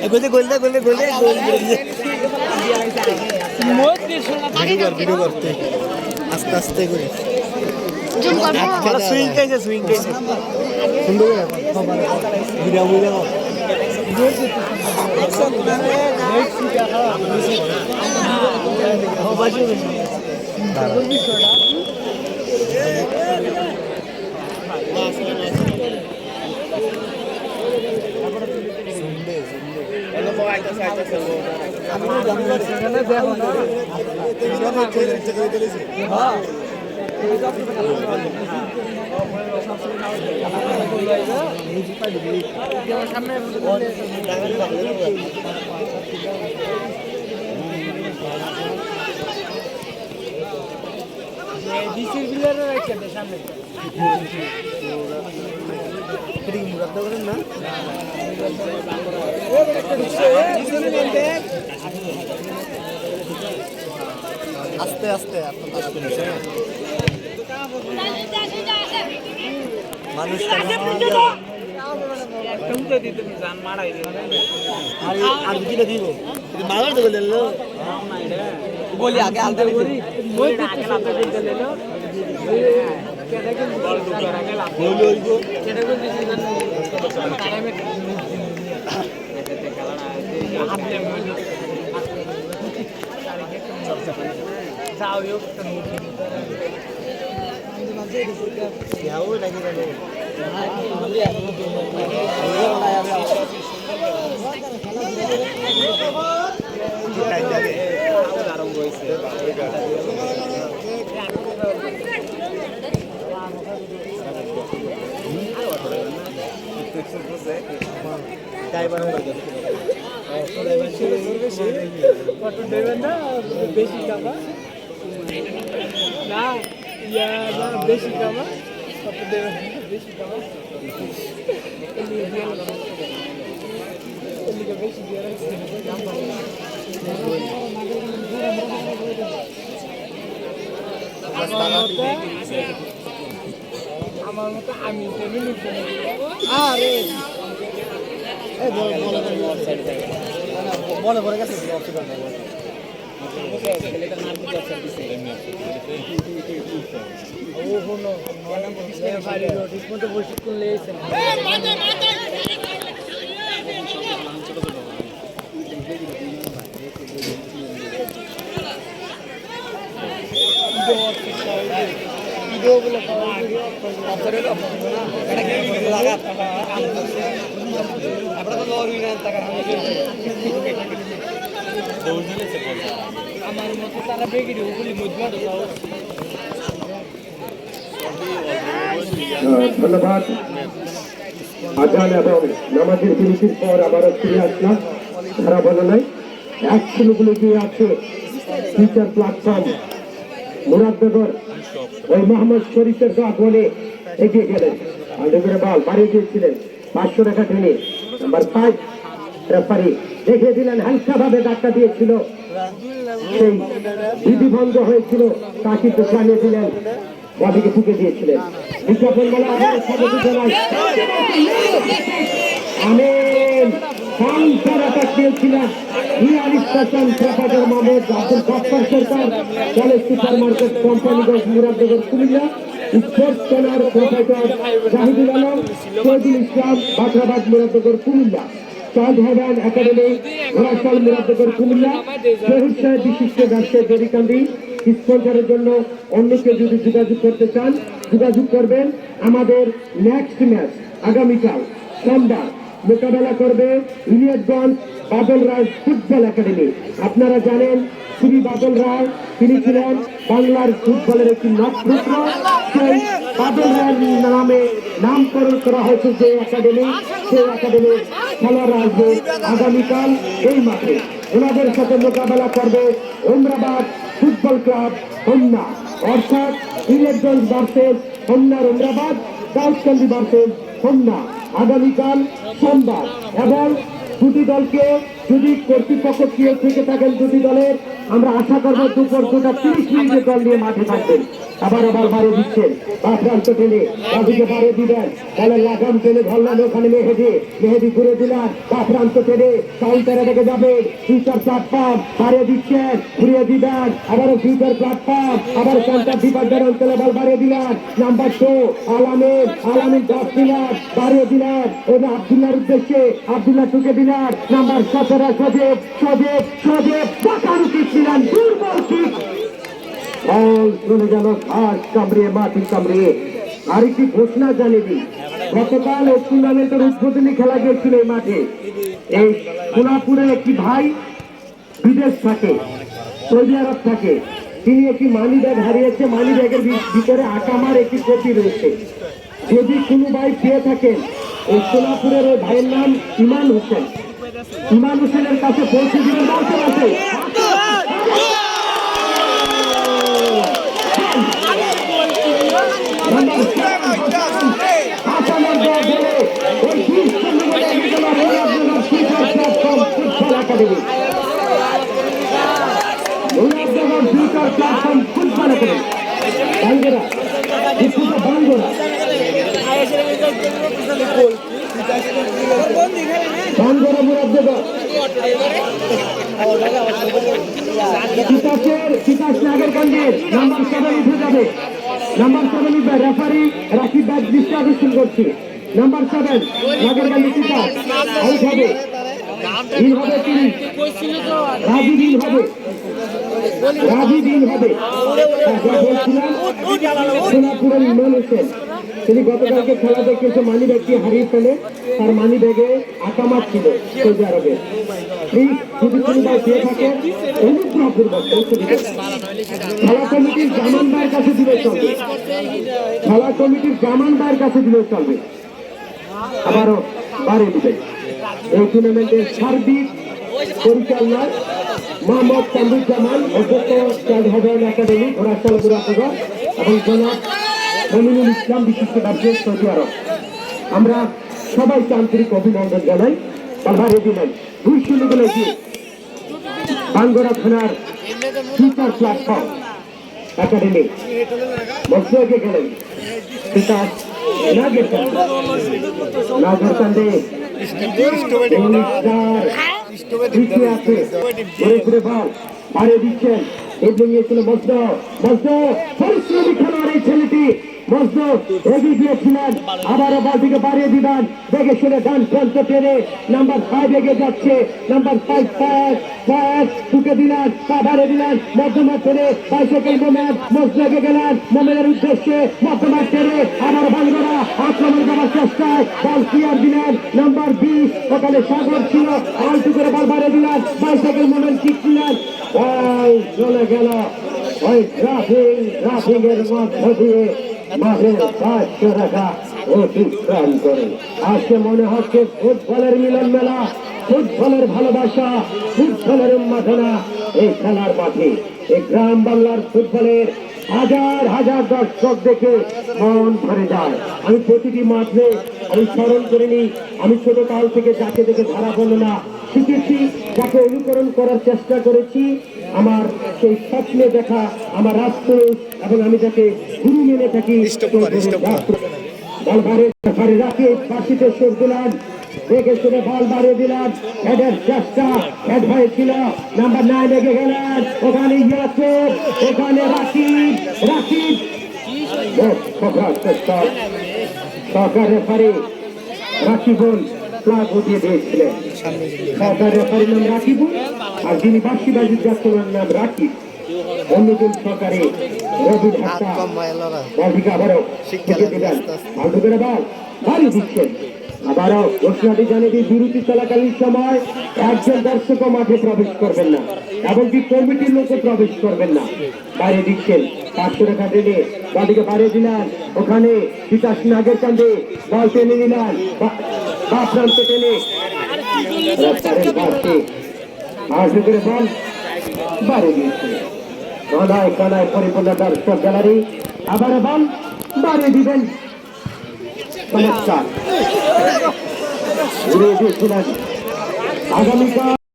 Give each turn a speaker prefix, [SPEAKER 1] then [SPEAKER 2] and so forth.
[SPEAKER 1] গোলে গোলে গোলে গোলে ভিডিও করতে আস্তে আস্তে করে সুইং খাইছে সুন্দর ভিডিও ভিডিও আস্তে আস্তে মানুষ আর দিলে দিব মারার দেবে লেলো বলি আগে আলতে করি ওই আগে লাতে দিতে লেলো কেডা কে বল দুটার আগে লাতে বলি ওইগো কেডা কে দিছিলেন টাইমে এতে খেলানা আপনি যাও ইও याव लगे रहे बेसी कामा ना या ना बेसी कामा बेसी कामा আমার মতো আমি আরে মনে পড়ে গেছে আমার মতো তারা বেগিরি ওগুলি মজমা
[SPEAKER 2] ধন্যবাদ আজান এবং নামাজের বিরতির পর আবারও ফিরে আসলাম ধারা বর্ণনায় এক ছেলেগুলো গিয়ে আছে টিচার প্ল্যাটফর্ম মুরাদনগর ওই মোহাম্মদ শরীফের গা বলে এগিয়ে গেলেন আন্ডারে বল বাড়িয়ে দিয়েছিলেন 500 টাকা টেনে নাম্বার 5 রেফারি দেখিয়ে দিলেন হালকা ভাবে ধাক্কা দিয়েছিল সেই বিধি ভঙ্গ হয়েছিল তাকে তো জানিয়ে দিলেন বডিকে ঠুকে দিয়েছিলেন বিজ্ঞাপন বলা আমিন কাউন্টার অ্যাটাক দিয়েছিলেন station professor Mohammad Abdul Gaffar Sarkar college super market Companiganj Muradnagar Comilla sports corner professor Jahidul Alam Shahidul Islam Bakhrabad Muradnagar Comilla Chand heaven academy Ghorashal Muradnagar Comilla Shahid সাহেব বিশিষ্ট ব্যবসায়ী জরিকান্দি স্পন্সরের জন্য অন্যকে যদি যোগাযোগ করতে চান যোগাযোগ করবেন আমাদের নেক্সট ম্যাচ আগামীকাল সোমবার মোকাবেলা করবে ইলিয়টগঞ্জ বাদল রায় ফুটবল একাডেমি আপনারা জানেন শ্রী বাদল রায় তিনি ছিলেন বাংলার ফুটবলের একটি নক্ষত্র সেই বাদল রায় নামে নামকরণ করা হয়েছে যে একাডেমি সেই একাডেমির খেলোয়াড়রা আসবে আগামীকাল এই মাঠে ওনাদের সাথে মোকাবেলা করবে ওমরাবাদ ফুটবল ক্লাব হোমনা অর্থাৎ ইলিয়টগঞ্জ ভার্সেস হোমনার ওমরাবাদ দাউদকান্দি ভার্সেস হোমনা আগামীকাল সোমবার এবং দুটি দলকে যদি কর্তৃপক্ষ কেউ থেকে থাকেন দুটি দলের আমরা আশা করবো দুপুর 2:30 দল নিয়ে মাঠে থাকবেন। আবার বাড়িয়ে দিচ্ছেন প্রান্ত টেনে বাদিকে বাড়িয়ে দিবেন, বলে লাগাম টেনে ধরলেন ওখানে মেহেদি ঘুরে দিলেন প্রান্ত টেনে কাউন্টারে রেখে যাবে ফিউচার প্ল্যাটফর্ম বাড়িয়ে দিচ্ছেন, ঘুরিয়ে দিবেন আবারও ফিউচার প্ল্যাটফর্ম, আবার সেন্টার ডিফেন্ডার অঞ্চলে বল বাড়িয়ে দিলেন নাম্বার 2 আলামিন 10 দিলেন বাড়িয়ে দিলেন এবং আব্দুল্লাহর উদ্দেশ্যে আব্দুল্লাহ ঢুকে দিলেন নাম্বার 17 সজীব টাকার কিক দিলেন দুর্বল কিক, বল চলে গেল ঘাস কামড়িয়ে মাটি কামড়িয়ে। আরেকটি ঘোষণা জানিয়ে দিই, গতকাল এই টুর্নামেন্টের উদ্বোধনী খেলা গিয়েছিল এই মাঠে। এই সোনাপুরের একটি ভাই বিদেশ থাকে, সৌদি আরব থাকে, তিনি একটি মানি ব্যাগ হারিয়েছে, মানি ব্যাগের ভিতরে আকামার একটি কপি রয়েছে। যদি কোনো ভাই পেয়ে থাকেন, এই সোনাপুরের ওই ভাইয়ের নাম ইমান হোসেনের কাছে পৌঁছে দিবেন। নাম্বার 7 রেফারি রাকিব ব্যাগ দৃষ্টি আকর্ষণ করছে। নাম্বার 7 নাগরকান্দি তিতাস আউট হবে, সোনাপুরের ইমান হোসেন, তিনি গতকালকে খেলা দেখে মানি ব্যাগটি হারিয়ে ফেলে, তার মানি ব্যাগে আকামাত ছিল সৌদি আরবে। যদি কোনো ভাই পেয়ে থাকে অনুগ্রহপূর্বক পৌঁছে দিবেন। খেলা কমিটির জামান ভাইয়ের কাছে দিলে চলবে, খেলা কমিটির জামান ভাইয়ের কাছে দিলে চলবে। আবারও বাড়িয়ে দিবেন। এই টুর্নামেন্টের সার্বিক পরিচালনায় মোহাম্মদ কামরুজ্জামান, অধ্যক্ষ চাঁদ হবেন একাডেমি ঘোড়াশাল গুড়াপুরা এবং জনাব মমিনুল ইসলাম বিশিষ্ট ব্যবসায়ী সৌদি আরব। আমরা সবাইকে আন্তরিক অভিনন্দন জানাই। বাড়িয়ে দিলেন 2-0 গোলে এগিয়ে বাঙ্গরা থানার ফিউচার প্ল্যাটফর্ম একাডেমি মধ্যে গেলেন তিতাস নাগরকান্দে বাড়িয়ে দিচ্ছেন এগিয়ে গিয়েছিল মজদ পরিশ্রমী খেলোয়াড় এই ছেলেটি মজদুর এগিয়ে গিয়েছিলেন, আবারও বালতিকে বাড়িয়ে দিবেন দেখে শুনে ডান প্রান্ত টেনে নাম্বার 5 এগিয়ে যাচ্ছে, নাম্বার 5 ফায়ার ঢুকে দিলেন তা বাড়িয়ে দিলেন মধ্যমাঠ টেনে বাইসাইকেল মোমেন মজদুরকে গেলেন মোমেনের উদ্দেশ্যে মধ্যমাঠ টেনে আবার বাঙ্গরা আক্রমণ করার চেষ্টায় বল ক্লিয়ার দিলেন নাম্বার 20 ওখানে সাগর ছিল আলটু করে বল বাড়িয়ে দিলেন বাইসাইকেল মোমেন কিক দিলেন, চলে গেল ওই ট্রাফিং এর মধ্য দিয়ে মাঠের পাঁচশো টাকা অতিক্রম করে। আজকে মনে হচ্ছে ফুটবলের মিলন মেলা, ফুটবলের ভালোবাসা, ফুটবলের উন্মাদনা এই খেলার মাঠে। এই গ্রাম বাংলার ফুটবলের হাজার হাজার দর্শক দেখে মন ভরে যায়। আমি প্রতিটি মাঠে আমি স্মরণ করে নিই, আমি ছোট কাল থেকে যাকে দেখে ধারা বর্ণনা শিখেছি, যাকে অনুকরণ করার চেষ্টা করেছি, আমার সেই স্বপ্নে দেখা আমার রাষ্ট্র এবং আমি যাকে গুরু মেনে থাকি রাখি ফাঁসিতে সুর দিলাম দেখে শুনে বল বাড়িয়ে দিলাম হেডের চেষ্টা হেড হয়েছিল নাম্বার 9 লেগে গেলেন ওখানে ইয়াসির ওখানে রাকিব সরকার রেফারি রাকিবুল ফ্ল্যাগ উঠিয়ে দিয়েছিলেন। সরকার রেফারির নাম রাকিবুল আর যিনি বাঁশিবাজির যাচ্ছিলেন নাম রাকিব। অন্যজন সরকারে রবি ঢাকা বলটিকে আবারও শিক্ষিত দিলেন আলটু করে বল বাড়ি দিচ্ছেন। আবারও ঘোষণাটি জানিয়ে দিয়ে বিরতি চলাকালীন সময় একজন দর্শকও মাঠে প্রবেশ করবেন না, এমনকি কমিটির লোকও প্রবেশ করবেন না। বাইরে দিচ্ছেন 500 টাকা টেনে বলটিকে বাড়িয়ে দিলেন, ওখানে তিতাস নাগের কান্দে বল টেনে নিলেন বা প্রান্ত টেনে আলটু করে বল বাড়িয়ে দিয়েছিলেন। কানায় কানায় পরিপূর্ণ দর্শক গ্যালারি আবারও বল বাড়িয়ে দিবেন। চমৎকার আগামীকাল